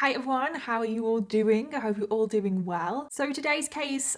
Hi everyone, how are you all doing? I hope you're all doing well. So today's case,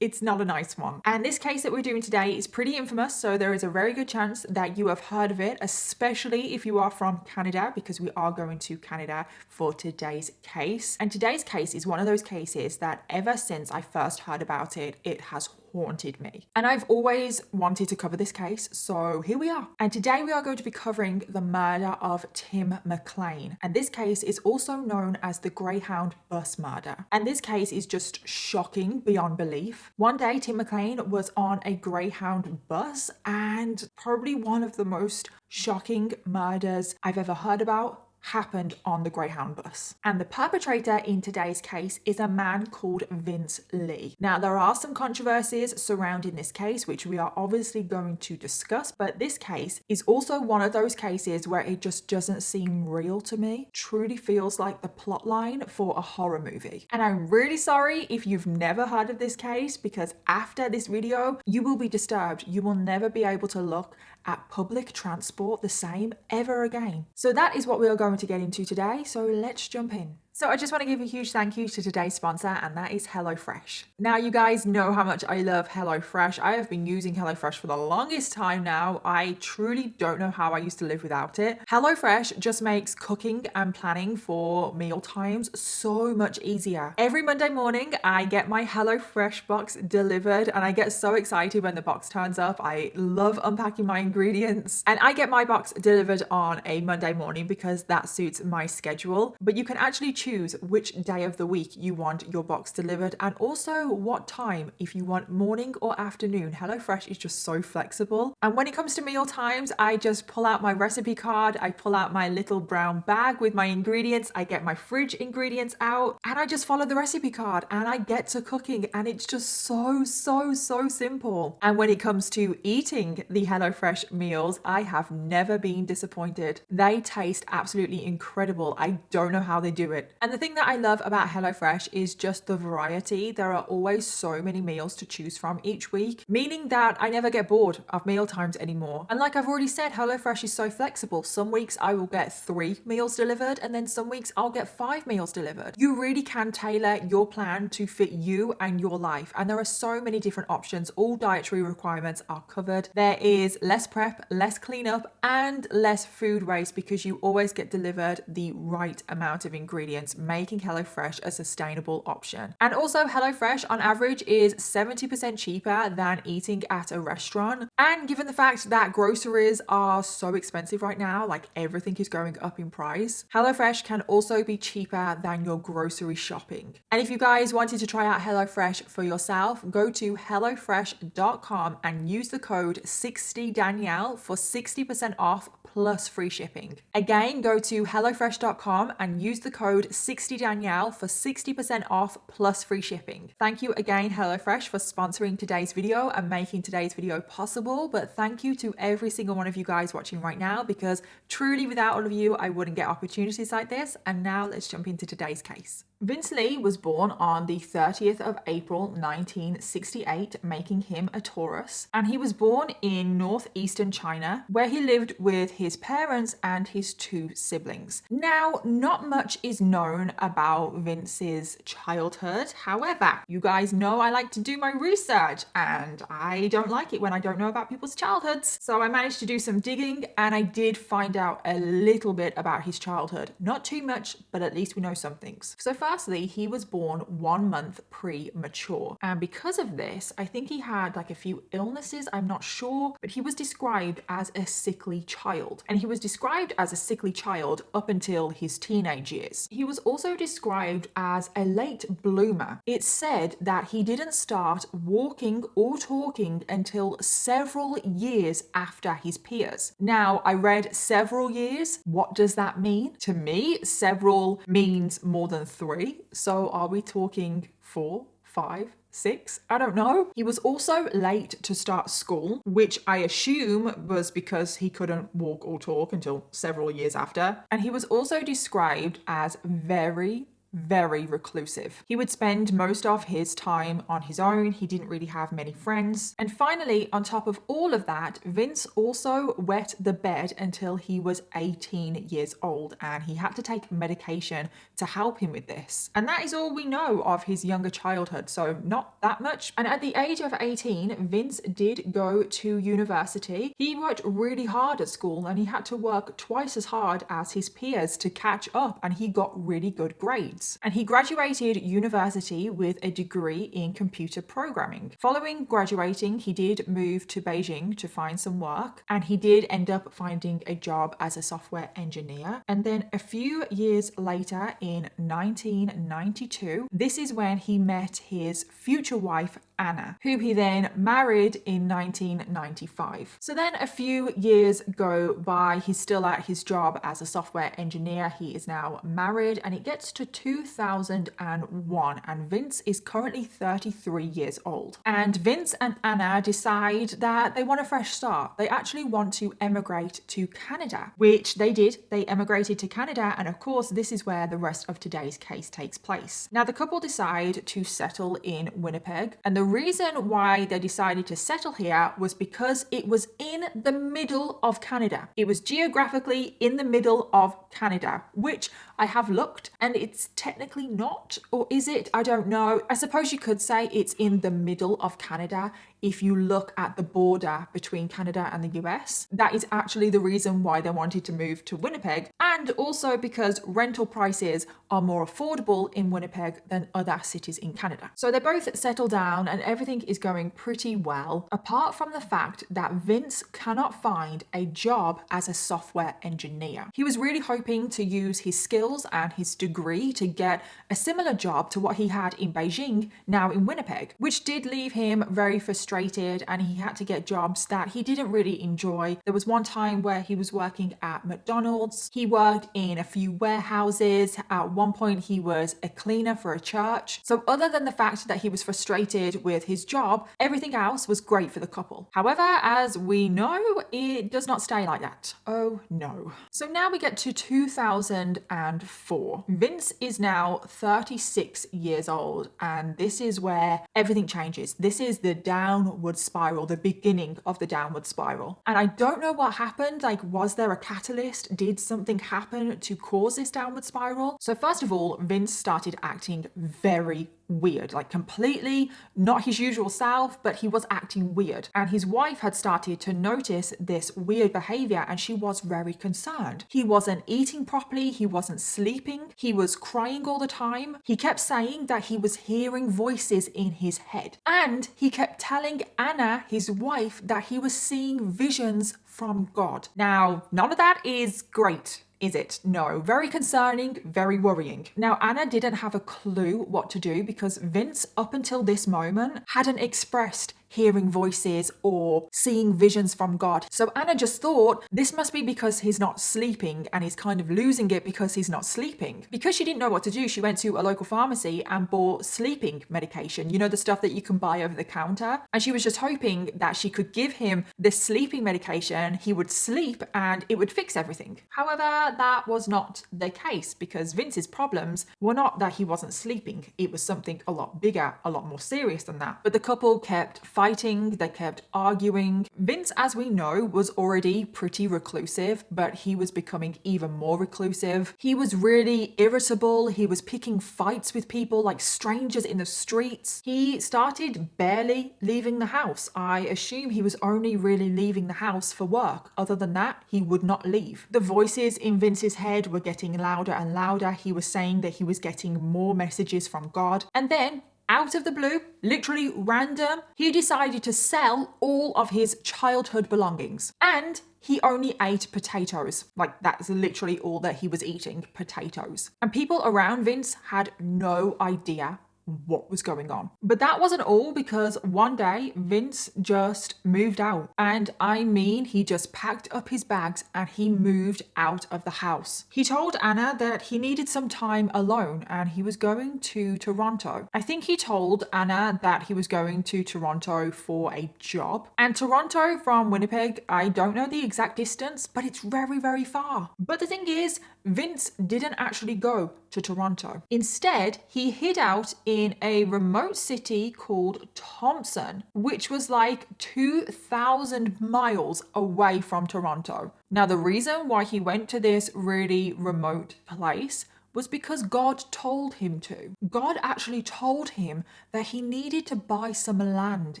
it's not a nice one. And this case that we're doing today is pretty infamous, so there is a very good chance that you have heard of it, especially if you are from Canada, because we are going to Canada for today's case. And today's case is one of those cases that ever since I first heard about it, it has haunted me. And I've always wanted to cover this case, so here we are. And today we are going to be covering the murder of Tim McLean. And this case is also known as the Greyhound bus murder. And this case is just shocking beyond belief. One day, Tim McLean was on a Greyhound bus, and probably one of the most shocking murders I've ever heard about happened on the Greyhound bus. And the perpetrator in today's case is a man called Vince Lee. Now, there are some controversies surrounding this case, which we are obviously going to discuss, but this case is also one of those cases where it just doesn't seem real to me. Truly feels like the plotline for a horror movie. And I'm really sorry if you've never heard of this case, because after this video, you will be disturbed. You will never be able to look at public transport the same ever again. So that is what we are going to get into today. So let's jump in. So I just want to give a huge thank you to today's sponsor, and that is HelloFresh. Now, you guys know how much I love HelloFresh. I have been using HelloFresh for the longest time now. I truly don't know how I used to live without it. HelloFresh just makes cooking and planning for meal times so much easier. Every Monday morning, I get my HelloFresh box delivered, and I get so excited when the box turns up. I love unpacking my ingredients, and I get my box delivered on a Monday morning because that suits my schedule. But you can actually choose which day of the week you want your box delivered, and also what time, if you want morning or afternoon. HelloFresh is just so flexible. And when it comes to meal times, I just pull out my recipe card, I pull out my little brown bag with my ingredients, I get my fridge ingredients out, and I just follow the recipe card and I get to cooking, and it's just so simple. And when it comes to eating the HelloFresh meals, I have never been disappointed. They taste absolutely incredible. I don't know how they do it. And the thing that I love about HelloFresh is just the variety. There are always so many meals to choose from each week, meaning that I never get bored of meal times anymore. And like I've already said, HelloFresh is so flexible. Some weeks I will get 3 meals delivered, and then some weeks I'll get 5 meals delivered. You really can tailor your plan to fit you and your life. And there are so many different options. All dietary requirements are covered. There is less prep, less cleanup, and less food waste because you always get delivered the right amount of ingredients, making HelloFresh a sustainable option. And also, HelloFresh on average is 70% cheaper than eating at a restaurant. And given the fact that groceries are so expensive right now, like everything is going up in price, HelloFresh can also be cheaper than your grocery shopping. And if you guys wanted to try out HelloFresh for yourself, go to hellofresh.com and use the code 60Danielle for 60% off plus free shipping. Again, go to hellofresh.com and use the code 60Danielle for 60% off plus free shipping. Thank you again, HelloFresh, for sponsoring today's video and making today's video possible. But thank you to every single one of you guys watching right now, because truly without all of you, I wouldn't get opportunities like this. And now let's jump into today's case. Vince Lee was born on the 30th of April 1968, making him a Taurus, and he was born in northeastern China, where he lived with his parents and his 2 siblings. Now, not much is known about Vince's childhood. However, you guys know I like to do my research, and I don't like it when I don't know about people's childhoods. So I managed to do some digging, and I did find out a little bit about his childhood. Not too much, but at least we know some things. So firstly, he was born 1 month premature. And because of this, I think he had like a few illnesses, I'm not sure, but he was described as a sickly child. And he was described as a sickly child up until his teenage years. He was also described as a late bloomer. It's said that he didn't start walking or talking until several years after his peers. Now, I read several years. What does that mean? To me, several means more than 3. So are we talking 4, 5, 6? I don't know. He was also late to start school, which I assume was because he couldn't walk or talk until several years after. And he was also described as very very reclusive. He would spend most of his time on his own. He didn't really have many friends. And finally, on top of all of that, Vince also wet the bed until he was 18 years old, and he had to take medication to help him with this. And that is all we know of his younger childhood, so not that much. And at the age of 18, Vince did go to university. He worked really hard at school, and he had to work twice as hard as his peers to catch up, and he got really good grades. And he graduated university with a degree in computer programming. Following graduating, he did move to Beijing to find some work, and he did end up finding a job as a software engineer. And then a few years later, in 1992, this is when he met his future wife, Anna, who he then married in 1995. So then a few years go by. He's still at his job as a software engineer. He is now married, and it gets to 2001, and Vince is currently 33 years old. And Vince and Anna decide that they want a fresh start. They actually want to emigrate to Canada, which they did. They emigrated to Canada, and of course, this is where the rest of today's case takes place. Now, the couple decide to settle in Winnipeg, and the reason why they decided to settle here was because it was in the middle of Canada. It was geographically in the middle of Canada, which I have looked, and it's technically not, or is it? I don't know. I suppose you could say it's in the middle of Canada if you look at the border between Canada and the US. That is actually the reason why they wanted to move to Winnipeg, and also because rental prices are more affordable in Winnipeg than other cities in Canada. So they both settle down, and everything is going pretty well, apart from the fact that Vince cannot find a job as a software engineer. He was really hoping to use his skills and his degree to get a similar job to what he had in Beijing, now in Winnipeg, which did leave him very frustrated, and he had to get jobs that he didn't really enjoy. There was one time where he was working at McDonald's. He worked in a few warehouses. At one point, he was a cleaner for a church. So other than the fact that he was frustrated with his job, everything else was great for the couple. However, as we know, it does not stay like that. Oh no. So now we get to 2004. Vince is now 36 years old, and this is where everything changes. This is the downward spiral, the beginning of the downward spiral. And I don't know what happened. Like, was there a catalyst? Did something happen to cause this downward spiral? So first of all, Vince started acting very weird, like completely not his usual self, but he was acting weird. And his wife had started to notice this weird behavior, and she was very concerned. He wasn't eating properly, he wasn't sleeping, he was crying all the time. He kept saying that he was hearing voices in his head. And he kept telling Anna, his wife, that he was seeing visions from God. Now, none of that is great, is it? No. Very concerning, very worrying. Now, Anna didn't have a clue what to do because Vince, up until this moment, hadn't expressed hearing voices or seeing visions from God. So Anna just thought this must be because he's not sleeping, and he's kind of losing it because he's not sleeping. Because she didn't know what to do, she went to a local pharmacy and bought sleeping medication, you know, the stuff that you can buy over the counter. And she was just hoping that she could give him this sleeping medication, he would sleep, and it would fix everything. However, that was not the case, because Vince's problems were not that he wasn't sleeping. It was something a lot bigger, a lot more serious than that. But the couple kept fighting, they kept arguing. Vince, as we know, was already pretty reclusive, but he was becoming even more reclusive. He was really irritable. He was picking fights with people, like strangers in the streets. He started barely leaving the house. I assume he was only really leaving the house for work. Other than that, he would not leave. The voices in Vince's head were getting louder and louder. He was saying that he was getting more messages from God. And then, out of the blue, literally random, he decided to sell all of his childhood belongings. And he only ate potatoes. Like, that's literally all that he was eating, potatoes. And people around Vince had no idea what was going on. But that wasn't all, because one day Vince just moved out. And I mean, he just packed up his bags and he moved out of the house. He told Anna that he needed some time alone and he was going to Toronto. I think he told Anna that he was going to Toronto for a job. And Toronto from Winnipeg, I don't know the exact distance, but it's very, very far. But the thing is, Vince didn't actually go to Toronto. Instead, he hid out in a remote city called Thompson, which was like 2,000 miles away from Toronto. Now, the reason why he went to this really remote place was because God told him to. God actually told him that he needed to buy some land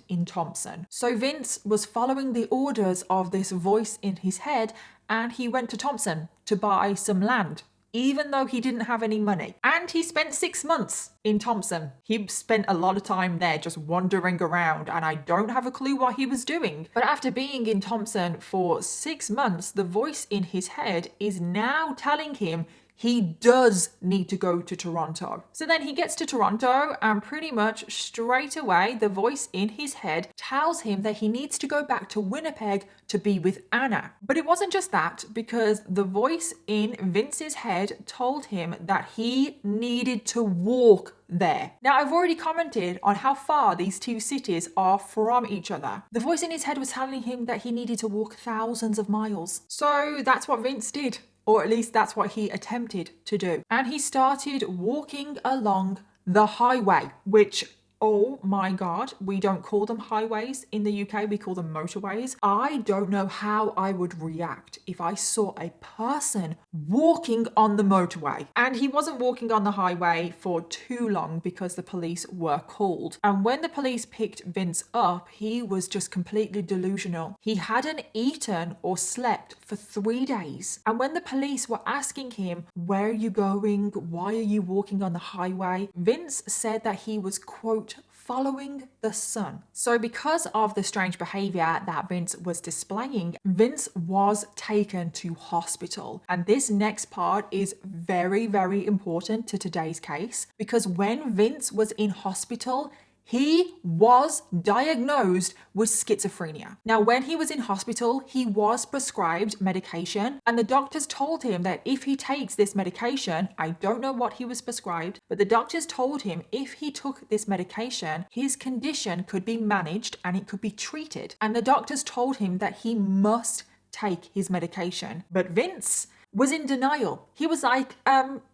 in Thompson. So Vince was following the orders of this voice in his head, and he went to Thompson to buy some land, even though he didn't have any money. And he spent 6 months in Thompson. He spent a lot of time there just wandering around, and I don't have a clue what he was doing. But after being in Thompson for 6 months, the voice in his head is now telling him he does need to go to Toronto. So then he gets to Toronto, and pretty much straight away, the voice in his head tells him that he needs to go back to Winnipeg to be with Anna. But it wasn't just that, because the voice in Vince's head told him that he needed to walk there. Now, I've already commented on how far these two cities are from each other. The voice in his head was telling him that he needed to walk thousands of miles. So that's what Vince did. Or at least that's what he attempted to do. And he started walking along the highway, which, oh my God, we don't call them highways in the UK, we call them motorways. I don't know how I would react if I saw a person walking on the motorway. And he wasn't walking on the highway for too long because the police were called. And when the police picked Vince up, he was just completely delusional. He hadn't eaten or slept for 3 days. And when the police were asking him, where are you going? Why are you walking on the highway? Vince said that he was, quote, following the sun. So because of the strange behavior that Vince was displaying, Vince was taken to hospital. And this next part is very, very important to today's case, because when Vince was in hospital, he was diagnosed with schizophrenia. Now, when he was in hospital, he was prescribed medication, and the doctors told him that if he takes this medication, I don't know what he was prescribed, but the doctors told him if he took this medication, his condition could be managed and it could be treated. And the doctors told him that he must take his medication. But Vince was in denial. He was like,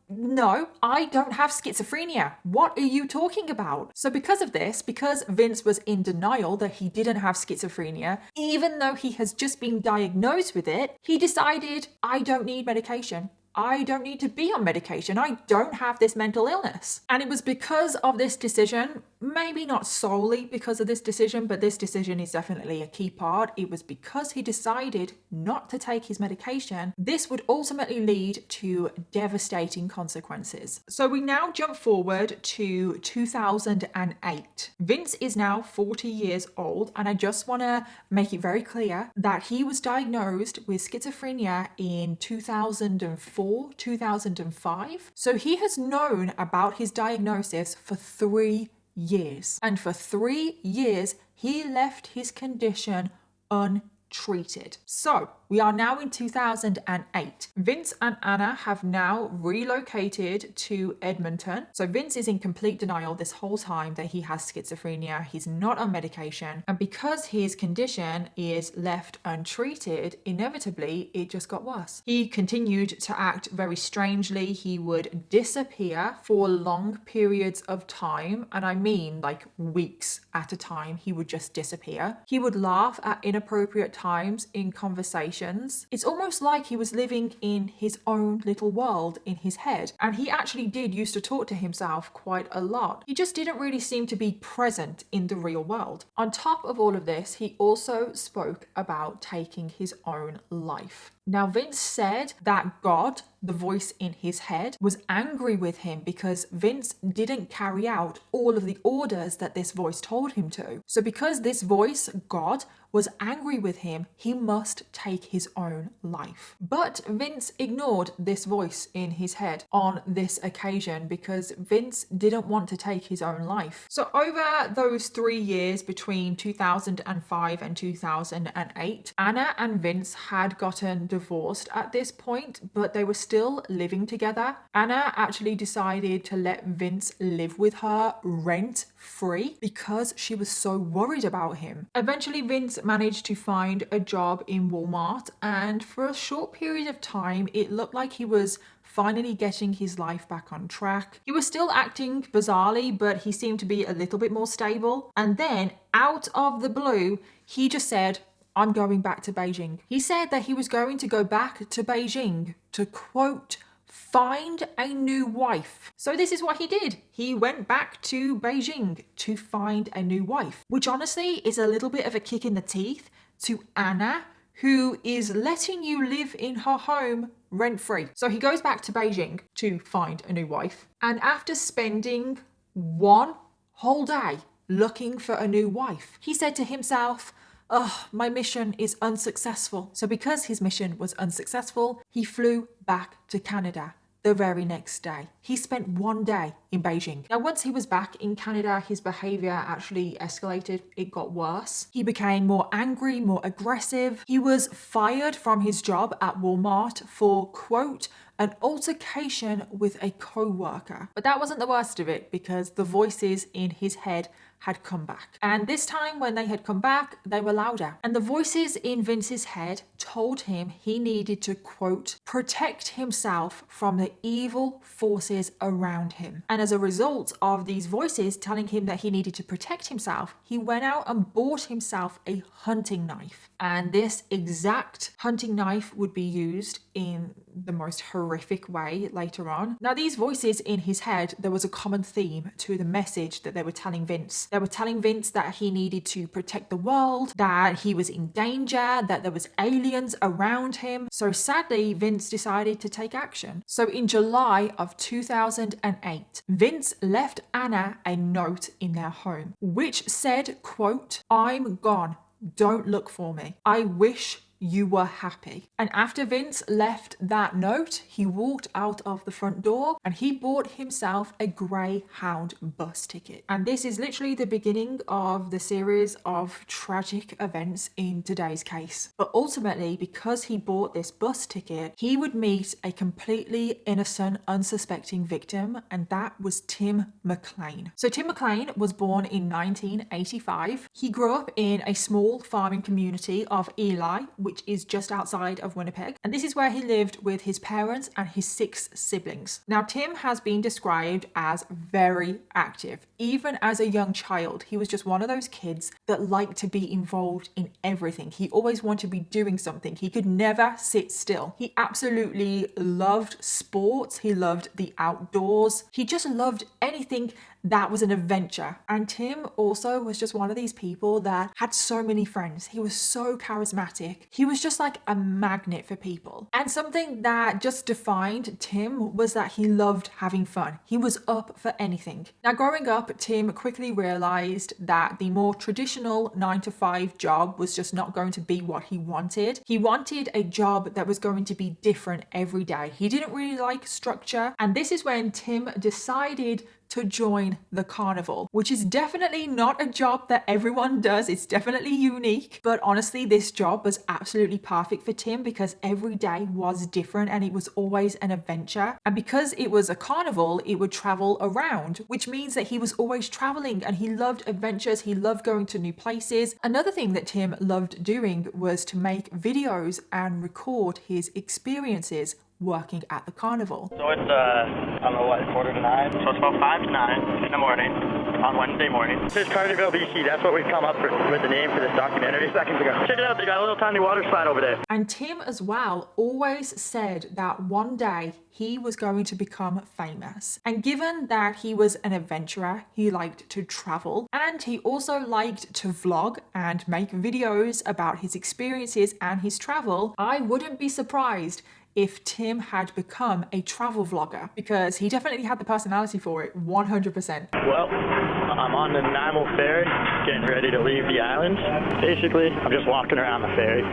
no, I don't have schizophrenia. What are you talking about? So because of this, because Vince was in denial that he didn't have schizophrenia, even though he has just been diagnosed with it, he decided, I don't need medication. I don't need to be on medication. I don't have this mental illness. And it was because of this decision, maybe not solely because of this decision, but this decision is definitely a key part. It was because he decided not to take his medication. This would ultimately lead to devastating consequences. So we now jump forward to 2008. Vince is now 40 years old, and I just want to make it very clear that he was diagnosed with schizophrenia in 2004. 2005. So he has known about his diagnosis for 3 years. And for 3 years, he left his condition untreated. So we are now in 2008. Vince and Anna have now relocated to Edmonton. So Vince is in complete denial this whole time that he has schizophrenia. He's not on medication. And because his condition is left untreated, inevitably, it just got worse. He continued to act very strangely. He would disappear for long periods of time. And I mean like weeks at a time, he would just disappear. He would laugh at inappropriate times in conversations. It's almost like he was living in his own little world in his head. And he actually did used to talk to himself quite a lot. He just didn't really seem to be present in the real world. On top of all of this, he also spoke about taking his own life. Now, Vince said that God, the voice in his head, was angry with him because Vince didn't carry out all of the orders that this voice told him to. So because this voice, God, was angry with him, he must take his own life. But Vince ignored this voice in his head on this occasion because Vince didn't want to take his own life. So over those 3 years between 2005 and 2008, Anna and Vince had gotten divorced at this point, but they were still still living together. Anna actually decided to let Vince live with her rent-free because she was so worried about him. Eventually, Vince managed to find a job in Walmart, and for a short period of time, it looked like he was finally getting his life back on track. He was still acting bizarrely, but he seemed to be a little bit more stable. And then, out of the blue, he just said, I'm going back to Beijing. He said that he was going to go back to Beijing to, quote, find a new wife. So this is what he did. He went back to Beijing to find a new wife, which honestly is a little bit of a kick in the teeth to Anna, who is letting you live in her home rent-free. So he goes back to Beijing to find a new wife. And after spending one whole day looking for a new wife, he said to himself, oh, my mission is unsuccessful. So because his mission was unsuccessful, he flew back to Canada the very next day. He spent one day in Beijing. Now, once he was back in Canada, his behavior actually escalated. It got worse. He became more angry, more aggressive. He was fired from his job at Walmart for, quote, an altercation with a co-worker. But that wasn't the worst of it, because the voices in his head had come back. And this time when they had come back, they were louder. And the voices in Vince's head told him he needed to, quote, protect himself from the evil forces around him. And as a result of these voices telling him that he needed to protect himself, he went out and bought himself a hunting knife. And this exact hunting knife would be used in the most horrific way later on. Now, these voices in his head, there was a common theme to the message that they were telling Vince. They were telling Vince that he needed to protect the world, that he was in danger, that there was aliens around him. So sadly, Vince decided to take action. So in July of 2008, Vince left Anna a note in their home, which said, quote, I'm gone. Don't look for me. I wish you were happy. And after Vince left that note, he walked out of the front door and he bought himself a Greyhound bus ticket. And this is literally the beginning of the series of tragic events in today's case. But ultimately, because he bought this bus ticket, he would meet a completely innocent, unsuspecting victim, and that was Tim McLean. So Tim McLean was born in 1985. He grew up in a small farming community of Ely, which is just outside of Winnipeg. And this is where he lived with his parents and his 6 siblings. Now, Tim has been described as very active. Even as a young child, he was just one of those kids that liked to be involved in everything. He always wanted to be doing something. He could never sit still. He absolutely loved sports. He loved the outdoors. He just loved anything that was an adventure. And Tim also was just one of these people that had so many friends. He was so charismatic. He was just like a magnet for people. And something that just defined Tim was that he loved having fun. He was up for anything. Now, growing up, Tim quickly realized that the more traditional 9-to-5 job was just not going to be what he wanted. He wanted a job that was going to be different every day. He didn't really like structure. And this is when Tim decided to join the carnival, which is definitely not a job that everyone does. It's definitely unique, but honestly, this job was absolutely perfect for Tim because every day was different and it was always an adventure. And because it was a carnival, it would travel around, which means that he was always traveling and he loved adventures. He loved going to new places. Another thing that Tim loved doing was to make videos and record his experiences working at the carnival. So it's, I don't know what, 8:45? So it's about 5 to 9 in the morning on Wednesday morning. This is Carnival BC. That's what we've come up with the name for this documentary seconds ago. Check it out. They got a little tiny water slide over there. And Tim as well always said that one day he was going to become famous. And given that he was an adventurer, he liked to travel, and he also liked to vlog and make videos about his experiences and his travel, I wouldn't be surprised if Tim had become a travel vlogger, because he definitely had the personality for it, 100%. Well, I'm on the Nanaimo ferry, getting ready to leave the island. Basically, I'm just walking around the ferry.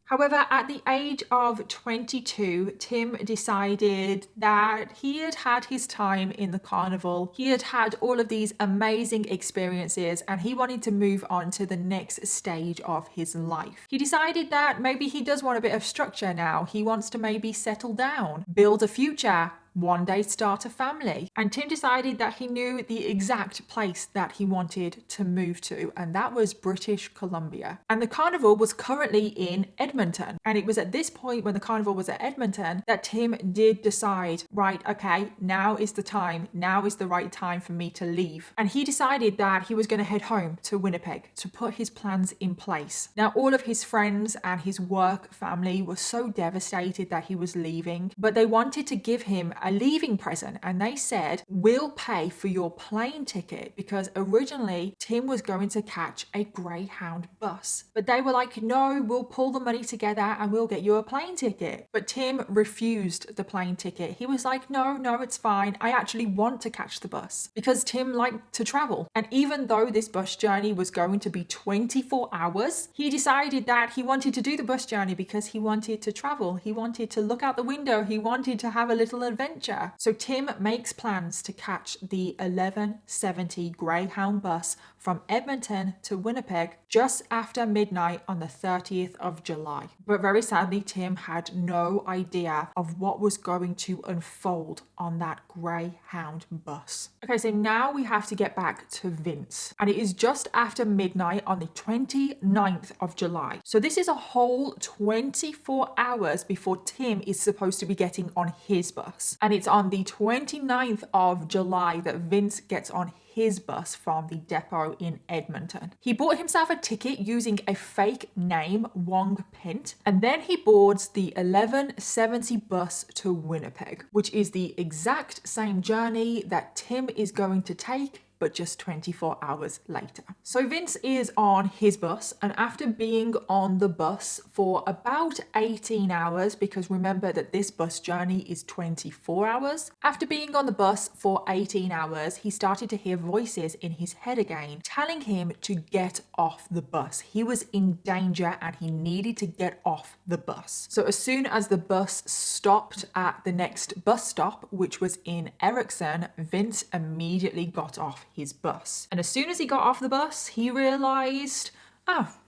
However, at the age of 22, Tim decided that he had had his time in the carnival. He had had all of these amazing experiences and he wanted to move on to the next stage of his life. He decided that maybe he does want a bit of structure now. He wants to maybe settle down, build a future, one day start a family. And Tim decided that he knew the exact place that he wanted to move to, and that was British Columbia. And the carnival was currently in Edmonton. And it was at this point when the carnival was at Edmonton that Tim did decide, right, okay, now is the time. Now is the right time for me to leave. And he decided that he was going to head home to Winnipeg to put his plans in place. Now, all of his friends and his work family were so devastated that he was leaving, but they wanted to give him a leaving present, and they said, we'll pay for your plane ticket, because originally Tim was going to catch a Greyhound bus. But they were like, no, we'll pull the money together and we'll get you a plane ticket. But Tim refused the plane ticket. He was like, no, it's fine. I actually want to catch the bus, because Tim liked to travel. And even though this bus journey was going to be 24 hours, he decided that he wanted to do the bus journey because he wanted to travel. He wanted to look out the window. He wanted to have a little adventure. So Tim makes plans to catch the 11:70 Greyhound bus from Edmonton to Winnipeg just after midnight on the 30th of July. But very sadly, Tim had no idea of what was going to unfold on that Greyhound bus. Okay, so now we have to get back to Vince. And it is just after midnight on the 29th of July. So this is a whole 24 hours before Tim is supposed to be getting on his bus. And it's on the 29th of July that Vince gets on his bus from the depot in Edmonton. He bought himself a ticket using a fake name, Wong Pint, and then he boards the 11:70 bus to Winnipeg, which is the exact same journey that Tim is going to take, but just 24 hours later. So Vince is on his bus, and after being on the bus for about 18 hours, because remember that this bus journey is 24 hours, after being on the bus for 18 hours, he started to hear voices in his head again, telling him to get off the bus. He was in danger and he needed to get off the bus. So as soon as the bus stopped at the next bus stop, which was in Erickson, Vince immediately got off his bus. And as soon as he got off the bus, he realized,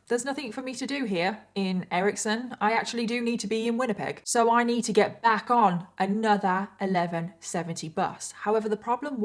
there's nothing for me to do here in Erickson. I actually do need to be in Winnipeg. So I need to get back on another 11:70 bus. However, the problem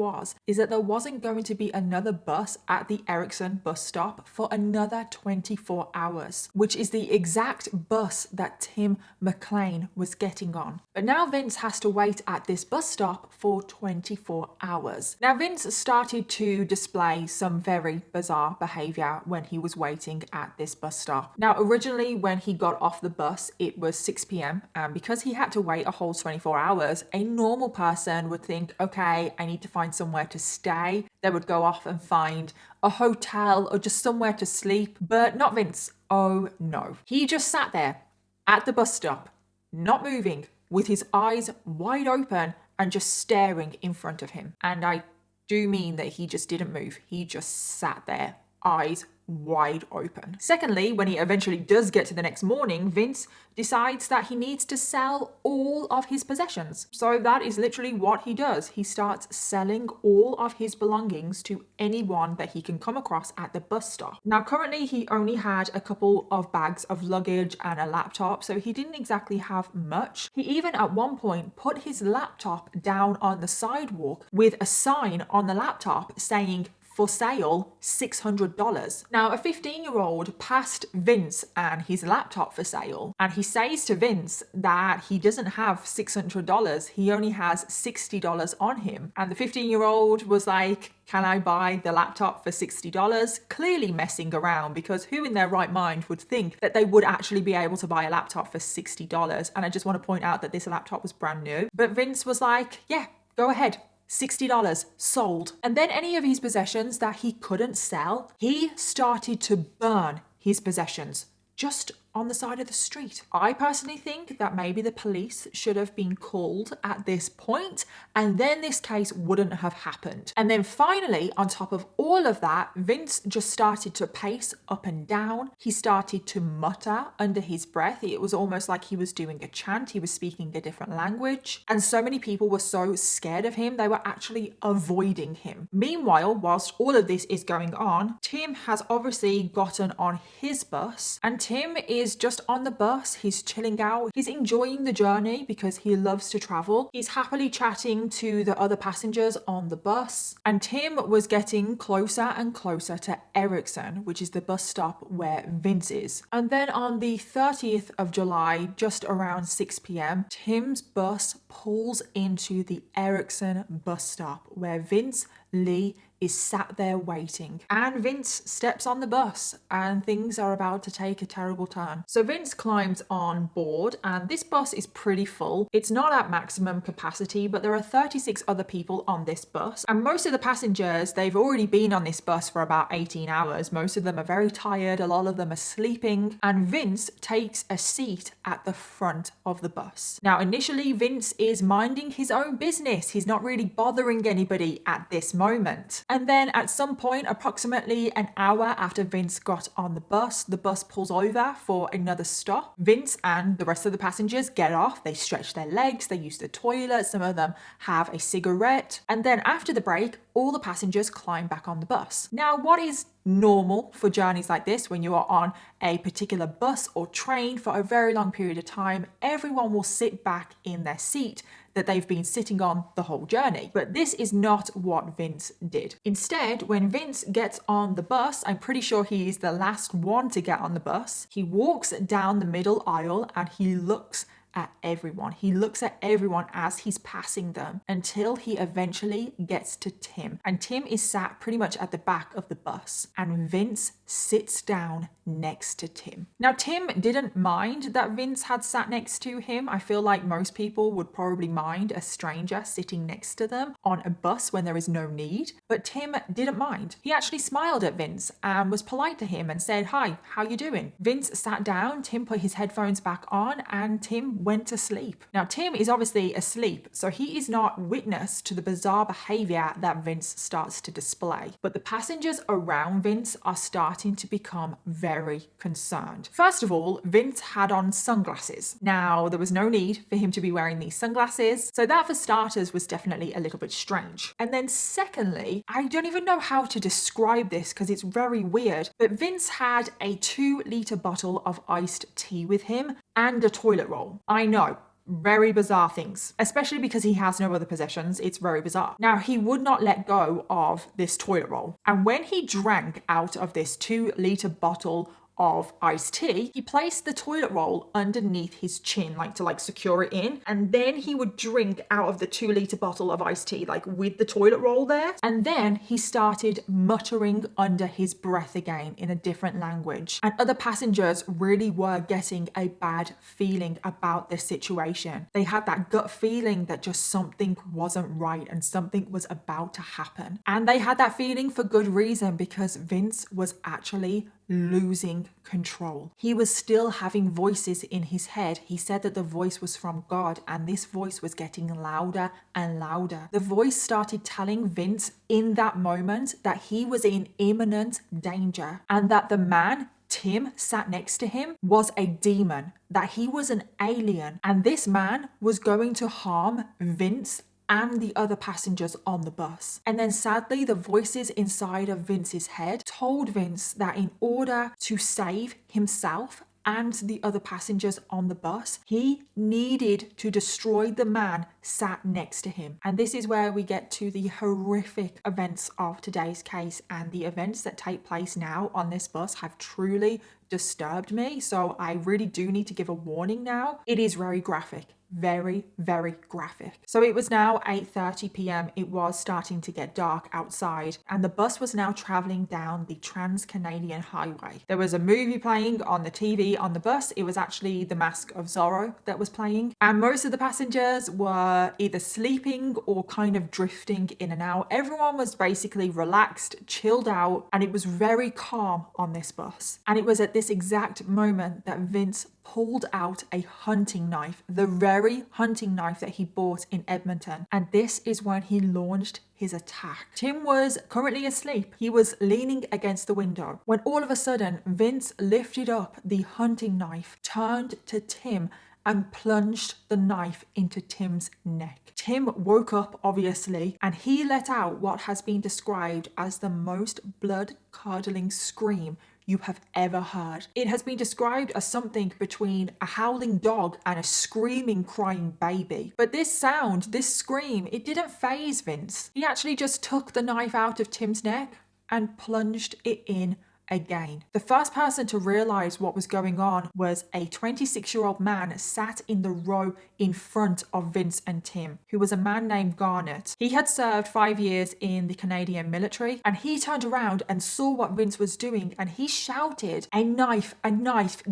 is that there wasn't going to be another bus at the Erickson bus stop for another 24 hours, which is the exact bus that Tim McLean was getting on. But now Vince has to wait at this bus stop for 24 hours. Now Vince started to display some very bizarre behavior when he was waiting at this bus stop. Now, originally when he got off the bus, it was 6 p.m. and because he had to wait a whole 24 hours, a normal person would think, okay, I need to find somewhere to stay. They would go off and find a hotel or just somewhere to sleep, but not Vince. Oh no. He just sat there at the bus stop, not moving, with his eyes wide open and just staring in front of him. And I do mean that he just didn't move. He just sat there, eyes wide open. Secondly, when he eventually does get to the next morning, Vince decides that he needs to sell all of his possessions. So that is literally what he does. He starts selling all of his belongings to anyone that he can come across at the bus stop. Now, currently he only had a couple of bags of luggage and a laptop, so he didn't exactly have much. He even at one point put his laptop down on the sidewalk with a sign on the laptop saying, for sale, $600. Now, a 15-year-old passed Vince and his laptop for sale, and he says to Vince that he doesn't have $600, he only has $60 on him. And the 15-year-old was like, can I buy the laptop for $60? Clearly messing around, because who in their right mind would think that they would actually be able to buy a laptop for $60? And I just want to point out that this laptop was brand new. But Vince was like, yeah, go ahead. $60 sold. And then any of his possessions that he couldn't sell, he started to burn his possessions. Just on the side of the street. I personally think that maybe the police should have been called at this point, and then this case wouldn't have happened. And then finally, on top of all of that, Vince just started to pace up and down. He started to mutter under his breath. It was almost like he was doing a chant. He was speaking a different language. And so many people were so scared of him, they were actually avoiding him. Meanwhile, whilst all of this is going on, Tim has obviously gotten on his bus, and Tim is just on the bus. He's chilling out. He's enjoying the journey because he loves to travel. He's happily chatting to the other passengers on the bus, and Tim was getting closer and closer to Erickson, which is the bus stop where Vince is. And then on the 30th of July, just around 6 p.m, Tim's bus pulls into the Erickson bus stop where Vince Lee is sat there waiting. And Vince steps on the bus and things are about to take a terrible turn. So Vince climbs on board and this bus is pretty full. It's not at maximum capacity, but there are 36 other people on this bus. And most of the passengers, they've already been on this bus for about 18 hours. Most of them are very tired. A lot of them are sleeping. And Vince takes a seat at the front of the bus. Now, initially, Vince is minding his own business. He's not really bothering anybody at this moment. And then at some point, approximately an hour after Vince got on the bus pulls over for another stop. Vince and the rest of the passengers get off, they stretch their legs, they use the toilet, some of them have a cigarette. And then after the break, all the passengers climb back on the bus. Now, what is normal for journeys like this when you are on a particular bus or train for a very long period of time, everyone will sit back in their seat that they've been sitting on the whole journey. But this is not what Vince did. Instead, when Vince gets on the bus, I'm pretty sure he is the last one to get on the bus, he walks down the middle aisle and he looks at everyone. He looks at everyone as he's passing them until he eventually gets to Tim. And Tim is sat pretty much at the back of the bus. And Vince sits down next to Tim. Now, Tim didn't mind that Vince had sat next to him. I feel like most people would probably mind a stranger sitting next to them on a bus when there is no need. But Tim didn't mind. He actually smiled at Vince and was polite to him and said, "Hi, how you doing?" Vince sat down, Tim put his headphones back on, and Tim went to sleep. Now, Tim is obviously asleep, so he is not witness to the bizarre behavior that Vince starts to display. But the passengers around Vince are starting to become very concerned. First of all, Vince had on sunglasses. Now, there was no need for him to be wearing these sunglasses, so that for starters was definitely a little bit strange. And then secondly, I don't even know how to describe this because it's very weird, but Vince had a 2-liter bottle of iced tea with him and a toilet roll. I know, very bizarre things, especially because he has no other possessions. It's very bizarre. Now, he would not let go of this toilet roll. And when he drank out of this 2-liter bottle of iced tea, he placed the toilet roll underneath his chin, to secure it in. And then he would drink out of the 2-liter bottle of iced tea, with the toilet roll there. And then he started muttering under his breath again in a different language. And other passengers really were getting a bad feeling about this situation. They had that gut feeling that just something wasn't right and something was about to happen. And they had that feeling for good reason, because Vince was actually losing control. He was still having voices in his head. He said that the voice was from God, and this voice was getting louder and louder. The voice started telling Vince in that moment that he was in imminent danger, and that the man, Tim, sat next to him, was a demon, that he was an alien, and this man was going to harm Vince and the other passengers on the bus. And then sadly, the voices inside of Vince's head told Vince that in order to save himself and the other passengers on the bus, he needed to destroy the man sat next to him. And this is where we get to the horrific events of today's case, and the events that take place now on this bus have truly disturbed me. So I really do need to give a warning now. It is very graphic. very, very graphic. So it was now 8:30 p.m. It was starting to get dark outside, and the bus was now traveling down the Trans-Canadian Highway. There was a movie playing on the TV on the bus. It was actually The Mask of Zorro that was playing, and most of the passengers were either sleeping or kind of drifting in and out. Everyone was basically relaxed, chilled out, and it was very calm on this bus. And it was at this exact moment that Vince pulled out a hunting knife, the very hunting knife that he bought in Edmonton. And this is when he launched his attack. Tim was currently asleep. He was leaning against the window when all of a sudden Vince lifted up the hunting knife, turned to Tim, and plunged the knife into Tim's neck. Tim woke up, obviously, and he let out what has been described as the most blood-curdling scream you have ever heard. It has been described as something between a howling dog and a screaming, crying baby. But this sound, this scream, it didn't faze Vince. He actually just took the knife out of Tim's neck and plunged it in again. The first person to realize what was going on was a 26-year-old man sat in the row in front of Vince and Tim, who was a man named Garnet. He had served 5 years in the Canadian military, and he turned around and saw what Vince was doing, and he shouted, a knife,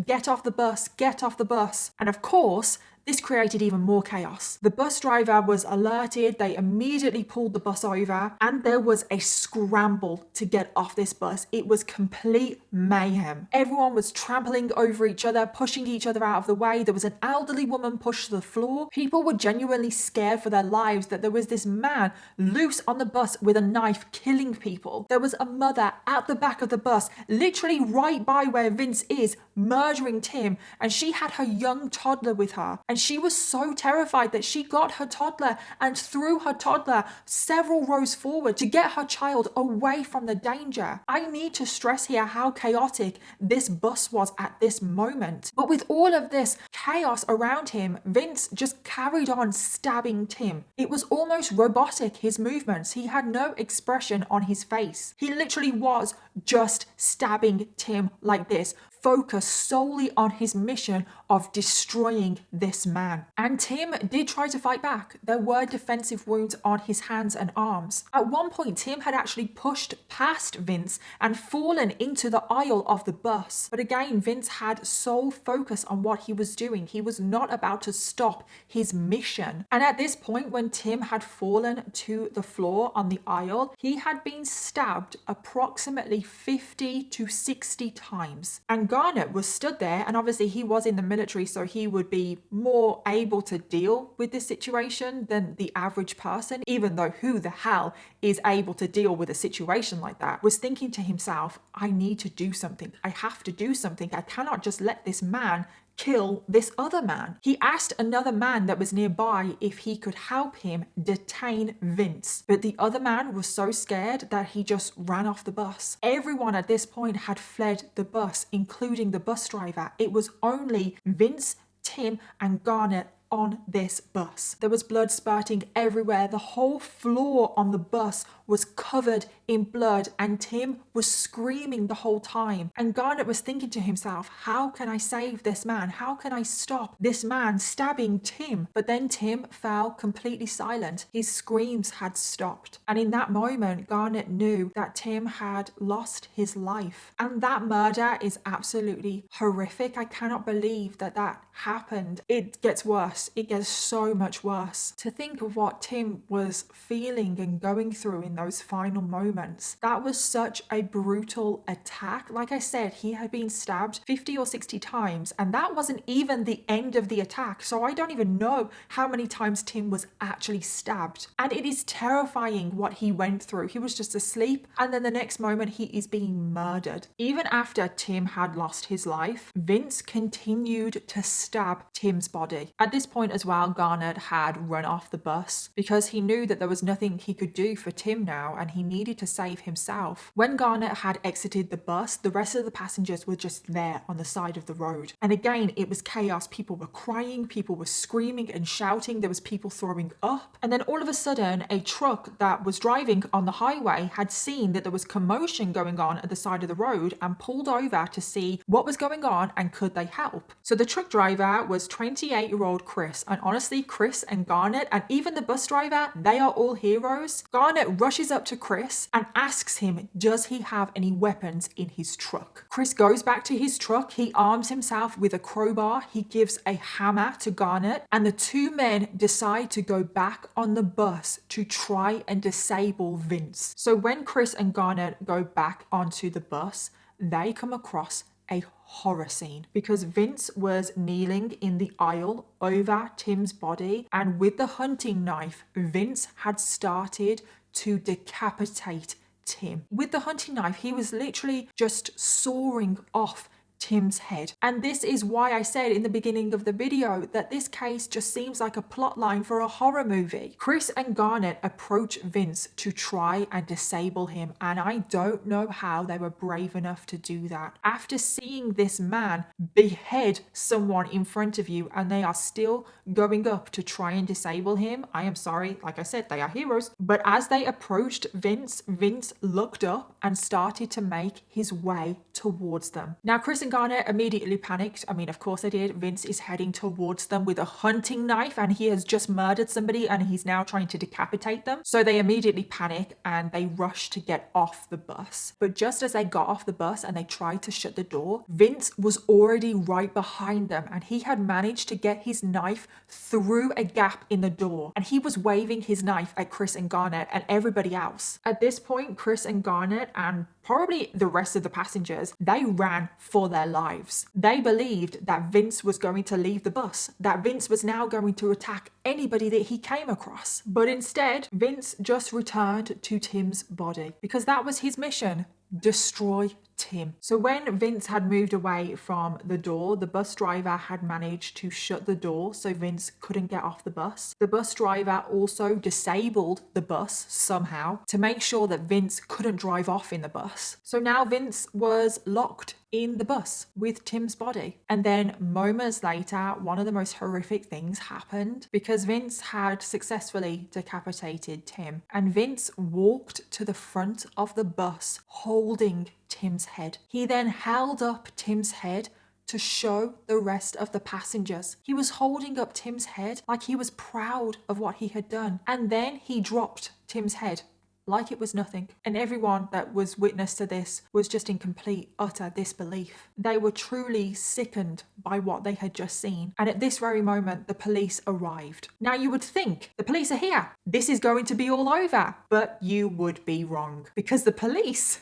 get off the bus, get off the bus. And of course, this created even more chaos. The bus driver was alerted, they immediately pulled the bus over, and there was a scramble to get off this bus. It was complete mayhem. Everyone was trampling over each other, pushing each other out of the way. There was an elderly woman pushed to the floor. People were genuinely scared for their lives that there was this man loose on the bus with a knife killing people. There was a mother at the back of the bus, literally right by where Vince is, murdering Tim, and she had her young toddler with her. And she was so terrified that she got her toddler and threw her toddler several rows forward to get her child away from the danger. I need to stress here how chaotic this bus was at this moment. But with all of this chaos around him, Vince just carried on stabbing Tim. It was almost robotic, his movements. He had no expression on his face. He literally was just stabbing Tim like this, focused solely on his mission of destroying this man. And Tim did try to fight back. There were defensive wounds on his hands and arms. At one point, Tim had actually pushed past Vince and fallen into the aisle of the bus. But again, Vince had sole focus on what he was doing. He was not about to stop his mission. And at this point, when Tim had fallen to the floor on the aisle, he had been stabbed approximately 50 to 60 times. And Garnet was stood there, and obviously he was in the military, so he would be more able to deal with this situation than the average person, even though who the hell is able to deal with a situation like that, was thinking to himself, I need to do something. I have to do something. I cannot just let this man kill this other man. He asked another man that was nearby if he could help him detain Vince, but the other man was so scared that he just ran off the bus. Everyone at this point had fled the bus, including the bus driver. It was only Vince, Tim, and Garnet on this bus. There was blood spurting everywhere. The whole floor on the bus was covered in blood, and Tim was screaming the whole time. And Garnet was thinking to himself, how can I save this man? How can I stop this man stabbing Tim? But then Tim fell completely silent. His screams had stopped. And in that moment, Garnet knew that Tim had lost his life. And that murder is absolutely horrific. I cannot believe that that happened. It gets worse. It gets so much worse. To think of what Tim was feeling and going through in those final moments. That was such a brutal attack. Like I said, he had been stabbed 50 or 60 times, and that wasn't even the end of the attack. So I don't even know how many times Tim was actually stabbed. And it is terrifying what he went through. He was just asleep, and then the next moment he is being murdered. Even after Tim had lost his life, Vince continued to stab Tim's body. At this point as well, Garnet had run off the bus because he knew that there was nothing he could do for Tim now, and he needed to save himself. When Garnet had exited the bus, the rest of the passengers were just there on the side of the road. And again, it was chaos. People were crying, people were screaming and shouting, there was people throwing up. And then all of a sudden, a truck that was driving on the highway had seen that there was commotion going on at the side of the road and pulled over to see what was going on and could they help. So the truck driver was 28-year-old Chris. And honestly, Chris and Garnet and even the bus driver, they are all heroes. Garnet rushes up to Chris and asks him, does he have any weapons in his truck? Chris goes back to his truck. He arms himself with a crowbar. He gives a hammer to Garnet, and the two men decide to go back on the bus to try and disable Vince. So when Chris and Garnet go back onto the bus, they come across a horror scene because Vince was kneeling in the aisle over Tim's body, and with the hunting knife, Vince had started to decapitate Tim. With the hunting knife, he was literally just sawing off Tim's head. And this is why I said in the beginning of the video that this case just seems like a plot line for a horror movie. Chris and Garnet approach Vince to try and disable him, and I don't know how they were brave enough to do that. After seeing this man behead someone in front of you and they are still going up to try and disable him, I am sorry, like I said, they are heroes. But as they approached Vince, Vince looked up and started to make his way towards them. Now, Chris and Garnet immediately panicked. I mean, of course they did. Vince is heading towards them with a hunting knife and he has just murdered somebody and he's now trying to decapitate them. So they immediately panic and they rush to get off the bus. But just as they got off the bus and they tried to shut the door, Vince was already right behind them and he had managed to get his knife through a gap in the door, and he was waving his knife at Chris and Garnet and everybody else. At this point, Chris and Garnet and probably the rest of the passengers, they ran for their lives. They believed that Vince was going to leave the bus, that Vince was now going to attack anybody that he came across. But instead, Vince just returned to Tim's body because that was his mission: destroy Tim. So when Vince had moved away from the door, the bus driver had managed to shut the door so Vince couldn't get off the bus. The bus driver also disabled the bus somehow to make sure that Vince couldn't drive off in the bus. So now Vince was locked in the bus with Tim's body. And then moments later, one of the most horrific things happened because Vince had successfully decapitated Tim, and Vince walked to the front of the bus holding Tim's head. He then held up Tim's head to show the rest of the passengers. He was holding up Tim's head like he was proud of what he had done. And then he dropped Tim's head like it was nothing. And everyone that was witness to this was just in complete, utter disbelief. They were truly sickened by what they had just seen. And at this very moment, the police arrived. Now you would think, the police are here. This is going to be all over. But you would be wrong because the police,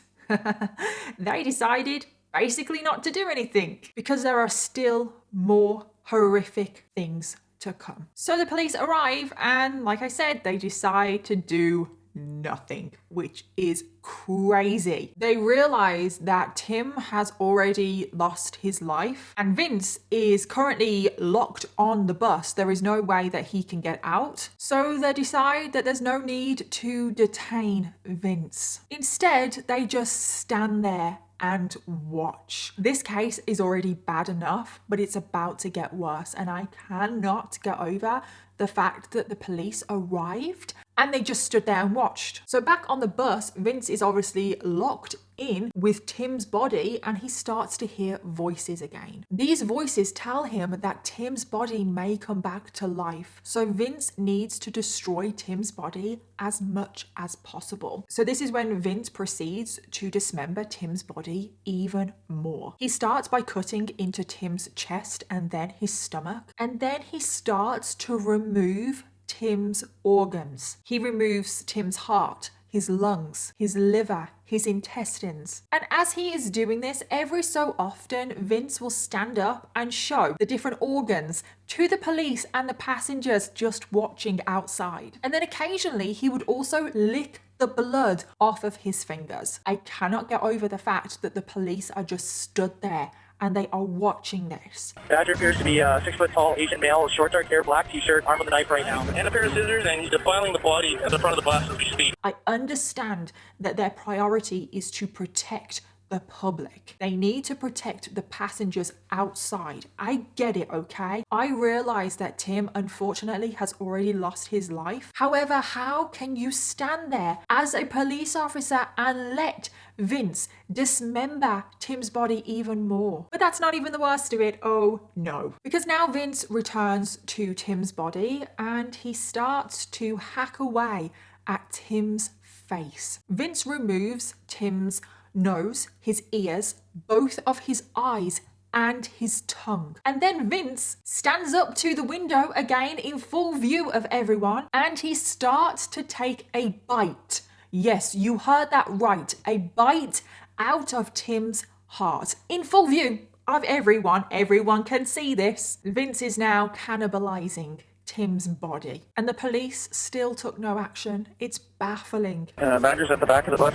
they decided basically not to do anything because there are still more horrific things to come. So the police arrive and, like I said, they decide to do nothing, which is crazy. They realize that Tim has already lost his life and Vince is currently locked on the bus. There is no way that he can get out. So they decide that there's no need to detain Vince. Instead, they just stand there and watch. This case is already bad enough, but it's about to get worse, and I cannot get over the fact that the police arrived and they just stood there and watched. So back on the bus, Vince is obviously locked in with Tim's body and he starts to hear voices again. These voices tell him that Tim's body may come back to life. So Vince needs to destroy Tim's body as much as possible. So this is when Vince proceeds to dismember Tim's body even more. He starts by cutting into Tim's chest and then his stomach, and then he starts to remove Tim's organs. He removes Tim's heart, his lungs, his liver, his intestines. And as he is doing this, every so often, Vince will stand up and show the different organs to the police and the passengers just watching outside. And then occasionally he would also lick the blood off of his fingers. I cannot get over the fact that the police are just stood there and they are watching this. Badger appears to be a 6 foot tall Asian male, short dark hair, black t-shirt, armed with a knife right now, and a pair of scissors, and he's defiling the body at the front of the bus as we speak. I understand that their priority is to protect the public. They need to protect the passengers outside. I get it, okay? I realize that Tim, unfortunately, has already lost his life. However, how can you stand there as a police officer and let Vince dismember Tim's body even more? But that's not even the worst of it. Oh no. Because now Vince returns to Tim's body and he starts to hack away at Tim's face. Vince removes Tim's nose, his ears, both of his eyes, and his tongue. And then Vince stands up to the window again in full view of everyone and he starts to take a bite. Yes, you heard that right. A bite out of Tim's heart in full view of everyone. Everyone can see this. Vince is now cannibalizing Tim's body. And the police still took no action. It's baffling. Badger's at the back of the bus,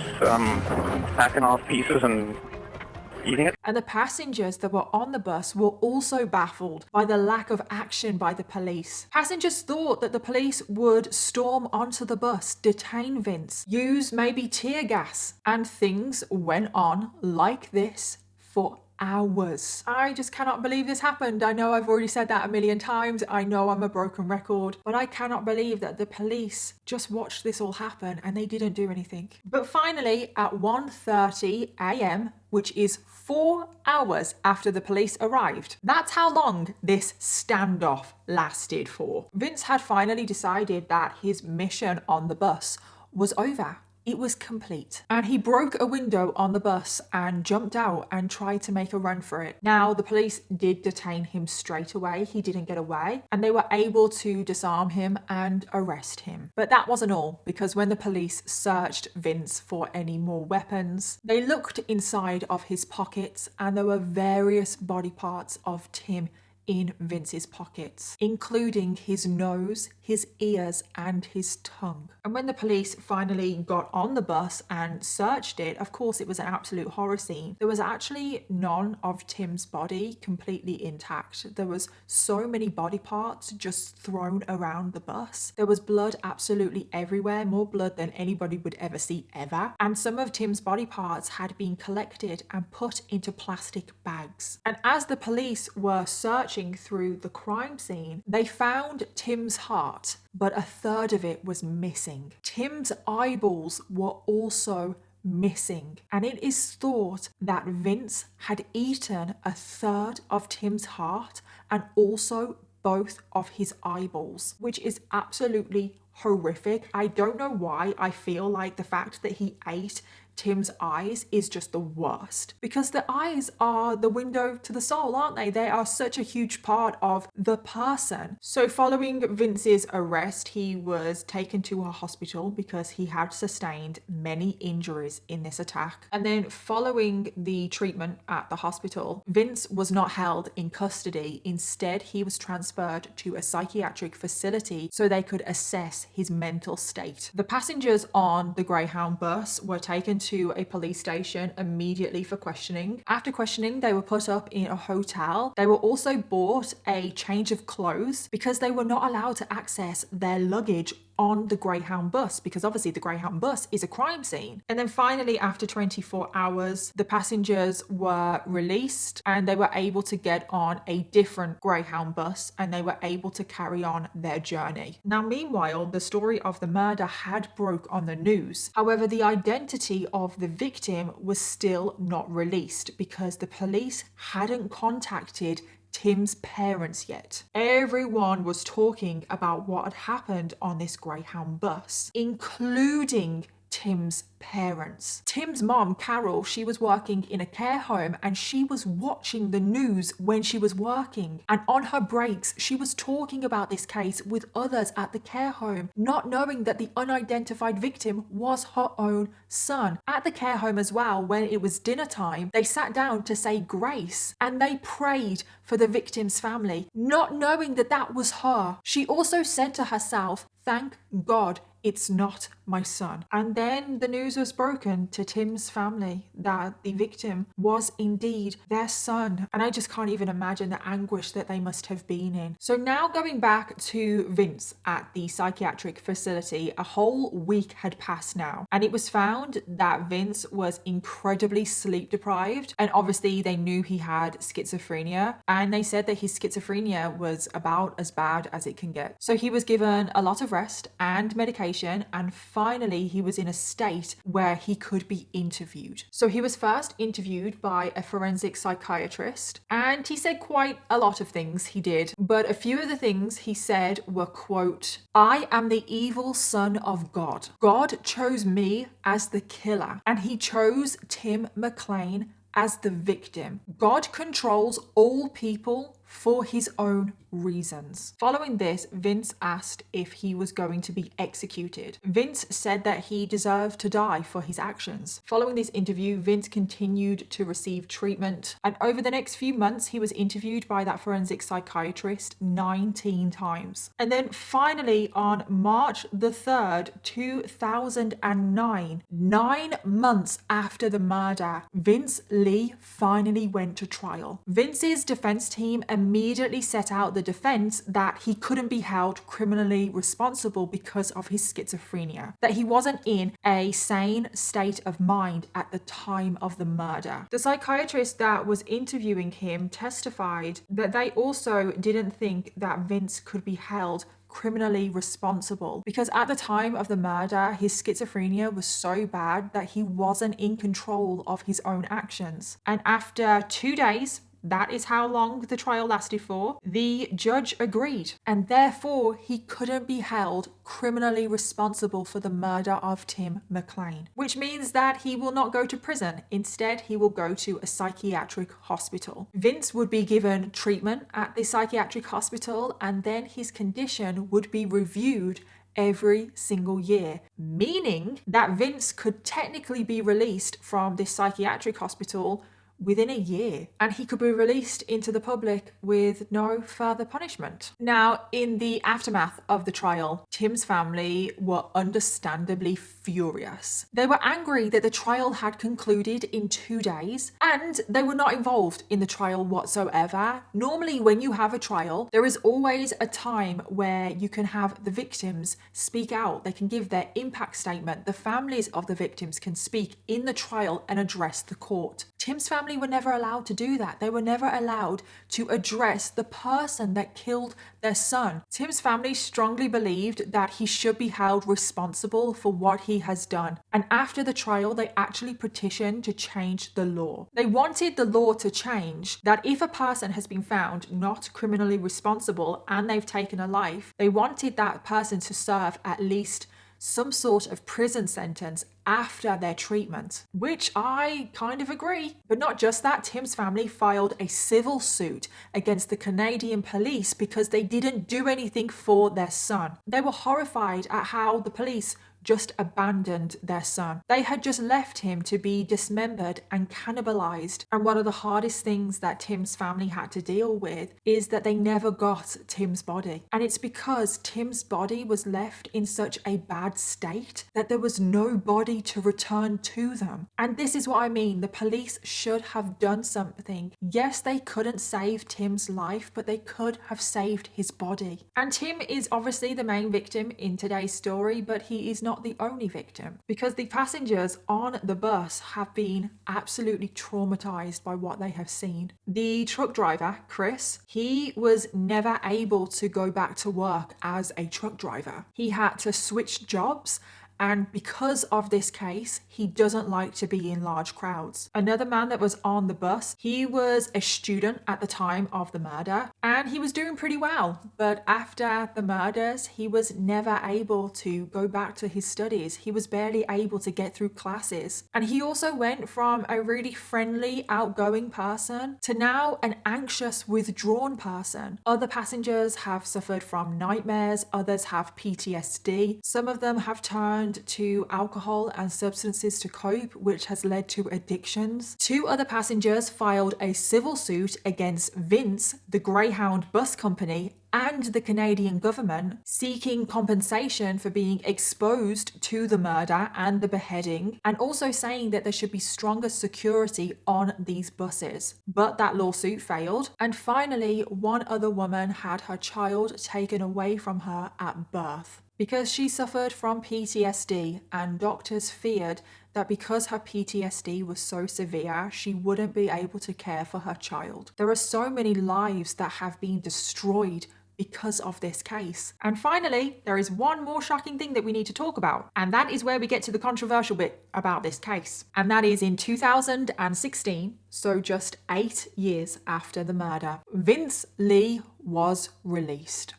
hacking off pieces and eating it. And the passengers that were on the bus were also baffled by the lack of action by the police. Passengers thought that the police would storm onto the bus, detain Vince, use maybe tear gas, and things went on like this for hours. I just cannot believe this happened. I know I've already said that a million times. I know I'm a broken record, but I cannot believe that the police just watched this all happen and they didn't do anything. But finally, at 1:30 a.m., which is 4 hours after the police arrived, that's how long this standoff lasted for. Vince had finally decided that his mission on the bus was over. It was complete. And he broke a window on the bus and jumped out and tried to make a run for it. Now, the police did detain him straight away. He didn't get away. And they were able to disarm him and arrest him. But that wasn't all, because when the police searched Vince for any more weapons, they looked inside of his pockets and there were various body parts of Tim in Vince's pockets, including his nose, his ears, and his tongue. And when the police finally got on the bus and searched it, of course it was an absolute horror scene. There was actually none of Tim's body completely intact. There was so many body parts just thrown around the bus. There was blood absolutely everywhere, more blood than anybody would ever see ever. And some of Tim's body parts had been collected and put into plastic bags. And as the police were searching through the crime scene, they found Tim's heart, but a third of it was missing. Tim's eyeballs were also missing, and it is thought that Vince had eaten a third of Tim's heart and also both of his eyeballs, which is absolutely horrific. I don't know why I feel like the fact that he ate Tim's eyes is just the worst, because the eyes are the window to the soul, aren't they? They are such a huge part of the person. So following Vince's arrest, he was taken to a hospital because he had sustained many injuries in this attack. And then following the treatment at the hospital, Vince was not held in custody. Instead, he was transferred to a psychiatric facility so they could assess his mental state. The passengers on the Greyhound bus were taken to a police station immediately for questioning. After questioning, they were put up in a hotel. They were also bought a change of clothes because they were not allowed to access their luggage on the Greyhound bus, because obviously the Greyhound bus is a crime scene. And then finally, after 24 hours, the passengers were released and they were able to get on a different Greyhound bus and they were able to carry on their journey. Now, meanwhile, the story of the murder had broke on the news. However, the identity of the victim was still not released because the police hadn't contacted Tim's parents yet. Everyone was talking about what had happened on this Greyhound bus, including Tim's parents. Tim's mom, Carol, she was working in a care home and she was watching the news when she was working. And on her breaks, she was talking about this case with others at the care home, not knowing that the unidentified victim was her own son. At the care home as well, when it was dinner time, they sat down to say grace and they prayed for the victim's family, not knowing that that was her. She also said to herself, "Thank God it's not my son. And then the news was broken to Tim's family that the victim was indeed their son. And I just can't even imagine the anguish that they must have been in. So now going back to Vince at the psychiatric facility, a whole week had passed now. And it was found that Vince was incredibly sleep deprived. And obviously they knew he had schizophrenia. And they said that his schizophrenia was about as bad as it can get. So he was given a lot of rest and medication, and finally he was in a state where he could be interviewed. So he was first interviewed by a forensic psychiatrist, and he said quite a lot of things he did, but a few of the things he said were, quote, "I am the evil son of God. God chose me as the killer, and he chose Tim McLean as the victim. God controls all people for his own reasons." Following this, Vince asked if he was going to be executed. Vince said that he deserved to die for his actions. Following this interview, Vince continued to receive treatment, and over the next few months, he was interviewed by that forensic psychiatrist 19 times. And then finally, on March the 3rd, 2009, 9 months after the murder, Vince Lee finally went to trial. Vince's defense team immediately set out the defense that he couldn't be held criminally responsible because of his schizophrenia, that he wasn't in a sane state of mind at the time of the murder. The psychiatrist that was interviewing him testified that they also didn't think that Vince could be held criminally responsible because at the time of the murder, his schizophrenia was so bad that he wasn't in control of his own actions. And after 2 days, that is how long the trial lasted for, the judge agreed, and therefore he couldn't be held criminally responsible for the murder of Tim McLean, which means that he will not go to prison. Instead, he will go to a psychiatric hospital. Vince would be given treatment at the psychiatric hospital, and then his condition would be reviewed every single year, meaning that Vince could technically be released from this psychiatric hospital within a year, and he could be released into the public with no further punishment. Now, in the aftermath of the trial, Tim's family were understandably furious. They were angry that the trial had concluded in 2 days, and they were not involved in the trial whatsoever. Normally, when you have a trial, there is always a time where you can have the victims speak out. They can give their impact statement. The families of the victims can speak in the trial and address the court. Tim's family were never allowed to do that. They were never allowed to address the person that killed their son. Tim's family strongly believed that he should be held responsible for what he has done. And after the trial, they actually petitioned to change the law. They wanted the law to change that if a person has been found not criminally responsible and they've taken a life, they wanted that person to serve at least some sort of prison sentence after their treatment, which I kind of agree. But not just that, Tim's family filed a civil suit against the Canadian police because they didn't do anything for their son. They were horrified at how the police just abandoned their son. They had just left him to be dismembered and cannibalized. And one of the hardest things that Tim's family had to deal with is that they never got Tim's body. And it's because Tim's body was left in such a bad state that there was no body to return to them. And this is what I mean. The police should have done something. Yes, they couldn't save Tim's life, but they could have saved his body. And Tim is obviously the main victim in today's story, but he is not the only victim, because the passengers on the bus have been absolutely traumatized by what they have seen. The truck driver, Chris, he was never able to go back to work as a truck driver. He had to switch jobs, and because of this case, he doesn't like to be in large crowds. Another man that was on the bus, he was a student at the time of the murder, and he was doing pretty well. But after the murders, he was never able to go back to his studies. He was barely able to get through classes. And he also went from a really friendly, outgoing person to now an anxious, withdrawn person. Other passengers have suffered from nightmares, others have PTSD. Some of them have turned to alcohol and substances to cope, which has led to addictions. 2 other passengers filed a civil suit against Vince, the Greyhound bus company, and the Canadian government seeking compensation for being exposed to the murder and the beheading, and also saying that there should be stronger security on these buses. But that lawsuit failed. And finally, one other woman had her child taken away from her at birth because she suffered from PTSD, and doctors feared that because her PTSD was so severe, she wouldn't be able to care for her child. There are so many lives that have been destroyed because of this case. And finally, there is one more shocking thing that we need to talk about, and that is where we get to the controversial bit about this case. And that is in 2016, so just 8 years after the murder, Vince Lee was released.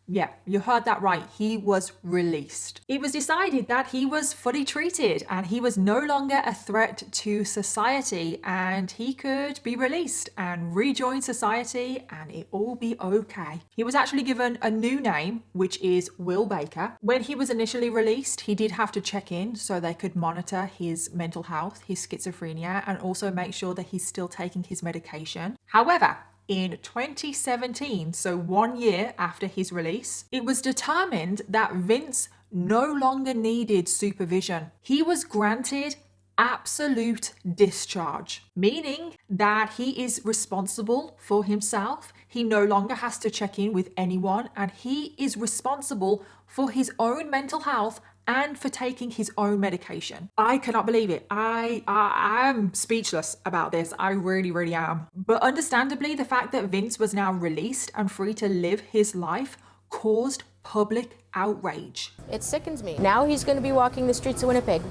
Yeah, you heard that right. He was released. It was decided that he was fully treated and he was no longer a threat to society, and he could be released and rejoin society and it all be okay. He was actually given a new name, which is Will Baker. When he was initially released, he did have to check in so they could monitor his mental health, his schizophrenia, and also make sure that he's still taking his medication. However, in 2017, so 1 year after his release, it was determined that Vince no longer needed supervision. He was granted absolute discharge, meaning that he is responsible for himself. He no longer has to check in with anyone, and he is responsible for his own mental health and for taking his own medication. I cannot believe it. I'm speechless about this. I really am. But understandably, the fact that Vince was now released and free to live his life caused public outrage. It sickens me. Now he's going to be walking the streets of Winnipeg.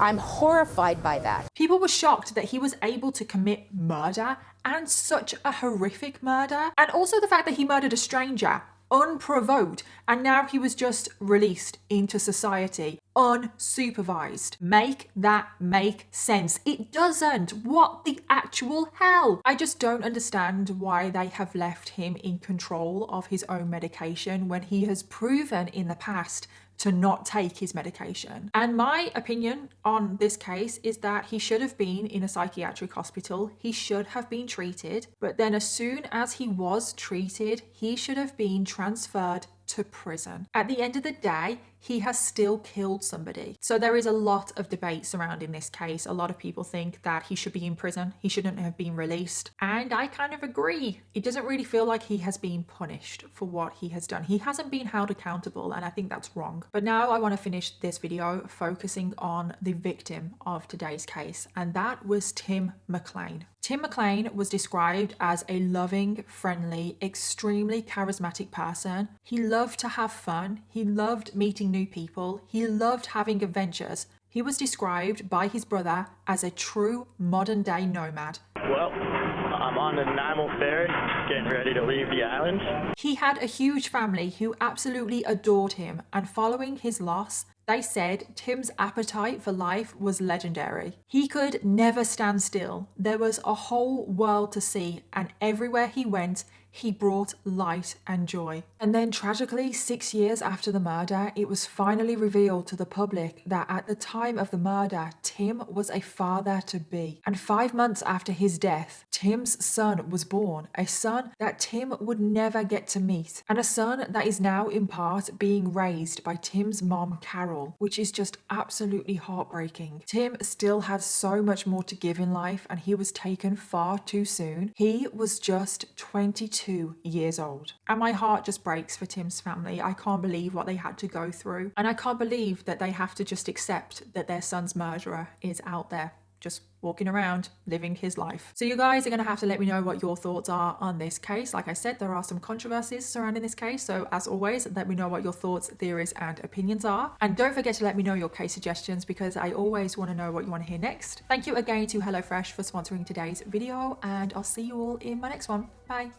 I'm horrified by that. People were shocked that he was able to commit murder, and such a horrific murder. And also the fact that he murdered a stranger unprovoked, and now he was just released into society unsupervised. Make that make sense? It doesn't. What the actual hell? I just don't understand why they have left him in control of his own medication when he has proven in the past to not take his medication. And my opinion on this case is that he should have been in a psychiatric hospital. He should have been treated. But then as soon as he was treated, he should have been transferred to prison. At the end of the day, he has still killed somebody. So there is a lot of debate surrounding this case. A lot of people think that he should be in prison. He shouldn't have been released. And I kind of agree. It doesn't really feel like he has been punished for what he has done. He hasn't been held accountable, and I think that's wrong. But now I want to finish this video focusing on the victim of today's case, and that was Tim McLean. Tim McLean was described as a loving, friendly, extremely charismatic person. He loved to have fun. He loved meeting new people. He loved having adventures. He was described by his brother as a true modern-day nomad. Well, I'm on the Nanaimo ferry, getting ready to leave the island. He had a huge family who absolutely adored him, and following his loss, they said Tim's appetite for life was legendary. He could never stand still. There was a whole world to see, and everywhere he went, he brought light and joy. And then tragically, 6 years after the murder, it was finally revealed to the public that at the time of the murder, Tim was a father-to-be. And 5 months after his death, Tim's son was born, a son that Tim would never get to meet, and a son that is now in part being raised by Tim's mom, Carol, which is just absolutely heartbreaking. Tim still had so much more to give in life, and he was taken far too soon. He was just 22 years old. And my heart just breaks for Tim's family. I can't believe what they had to go through. And I can't believe that they have to just accept that their son's murderer is out there, just walking around, living his life. So you guys are going to have to let me know what your thoughts are on this case. Like I said, there are some controversies surrounding this case. So as always, let me know what your thoughts, theories, and opinions are. And don't forget to let me know your case suggestions, because I always want to know what you want to hear next. Thank you again to HelloFresh for sponsoring today's video, and I'll see you all in my next one. Bye.